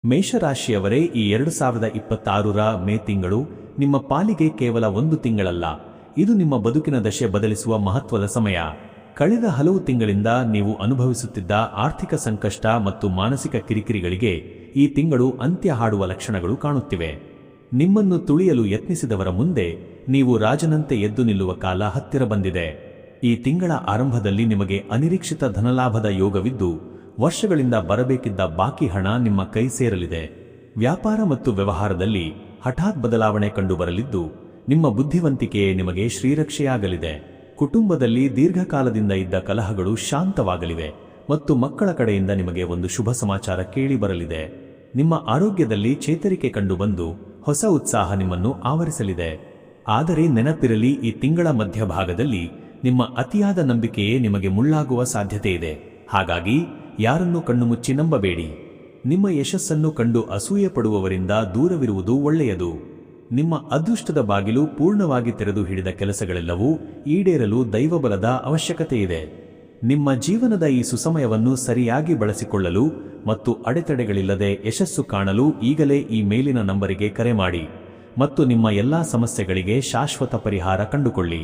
ಮೇಷರಾಶಿಯವರೇ, ಈ 2026ರ ಮೇ ತಿಂಗಳು ನಿಮ್ಮ ಪಾಲಿಗೆ ಕೇವಲ ಒಂದು ತಿಂಗಳಲ್ಲ, ಇದು ನಿಮ್ಮ ಬದುಕಿನ ದಶೆ ಬದಲಿಸುವ ಮಹತ್ವದ ಸಮಯ. ಕಳೆದ ಹಲವು ತಿಂಗಳಿಂದ ನೀವು ಅನುಭವಿಸುತ್ತಿದ್ದ ಆರ್ಥಿಕ ಸಂಕಷ್ಟ ಮತ್ತು ಮಾನಸಿಕ ಕಿರಿಕಿರಿಗಳಿಗೆ ಈ ತಿಂಗಳು ಅಂತ್ಯ ಹಾಡುವ ಲಕ್ಷಣಗಳು ಕಾಣುತ್ತಿವೆ. ನಿಮ್ಮನ್ನು ತುಳಿಯಲು ಯತ್ನಿಸಿದವರ ಮುಂದೆ ನೀವು ರಾಜನಂತೆ ಎದ್ದು ನಿಲ್ಲುವ ಕಾಲ ಹತ್ತಿರ ಬಂದಿದೆ. ಈ ತಿಂಗಳ ಆರಂಭದಲ್ಲಿ ನಿಮಗೆ ಅನಿರೀಕ್ಷಿತ ಧನಲಾಭದ ಯೋಗವಿದ್ದು, ವರ್ಷಗಳಿಂದ ಬರಬೇಕಿದ್ದ ಬಾಕಿ ಹಣ ನಿಮ್ಮ ಕೈ ಸೇರಲಿದೆ. ವ್ಯಾಪಾರ ಮತ್ತು ವ್ಯವಹಾರದಲ್ಲಿ ಹಠಾತ್ ಬದಲಾವಣೆ ಕಂಡುಬರಲಿದ್ದು, ನಿಮ್ಮ ಬುದ್ಧಿವಂತಿಕೆಯೇ ನಿಮಗೆ ಶ್ರೀರಕ್ಷೆಯಾಗಲಿದೆ. ಕುಟುಂಬದಲ್ಲಿ ದೀರ್ಘಕಾಲದಿಂದ ಇದ್ದ ಕಲಹಗಳು ಶಾಂತವಾಗಲಿವೆ ಮತ್ತು ಮಕ್ಕಳ ಕಡೆಯಿಂದ ನಿಮಗೆ ಒಂದು ಶುಭ ಸಮಾಚಾರ ಕೇಳಿ ಬರಲಿದೆ. ನಿಮ್ಮ ಆರೋಗ್ಯದಲ್ಲಿ ಚೇತರಿಕೆ ಕಂಡುಬಂದು ಹೊಸ ಉತ್ಸಾಹ ನಿಮ್ಮನ್ನು ಆವರಿಸಲಿದೆ. ಆದರೆ ನೆನಪಿರಲಿ, ಈ ತಿಂಗಳ ಮಧ್ಯಭಾಗದಲ್ಲಿ ನಿಮ್ಮ ಅತಿಯಾದ ನಂಬಿಕೆಯೇ ನಿಮಗೆ ಮುಳ್ಳಾಗುವ ಸಾಧ್ಯತೆ ಇದೆ. ಹಾಗಾಗಿ ಯಾರನ್ನೂ ಕಣ್ಣುಮುಚ್ಚಿ ನಂಬಬೇಡಿ. ನಿಮ್ಮ ಯಶಸ್ಸನ್ನು ಕಂಡು ಅಸೂಯೆ ಪಡುವವರಿಂದ ದೂರವಿರುವುದು ಒಳ್ಳೆಯದು. ನಿಮ್ಮ ಅದೃಷ್ಟದ ಬಾಗಿಲು ಪೂರ್ಣವಾಗಿ ತೆರೆದು ಹಿಡಿದ ಕೆಲಸಗಳೆಲ್ಲವೂ ಈಡೇರಲು ದೈವಬಲದ ಅವಶ್ಯಕತೆಯಿದೆ. ನಿಮ್ಮ ಜೀವನದ ಈ ಸುಸಮಯವನ್ನು ಸರಿಯಾಗಿ ಬಳಸಿಕೊಳ್ಳಲು ಮತ್ತು ಅಡೆತಡೆಗಳಿಲ್ಲದೆ ಯಶಸ್ಸು ಕಾಣಲು ಈಗಲೇ ಈ ಮೇಲಿನ ನಂಬರಿಗೆ ಕರೆ ಮಾಡಿ ಮತ್ತು ನಿಮ್ಮ ಎಲ್ಲಾ ಸಮಸ್ಯೆಗಳಿಗೆ ಶಾಶ್ವತ ಪರಿಹಾರ ಕಂಡುಕೊಳ್ಳಿ.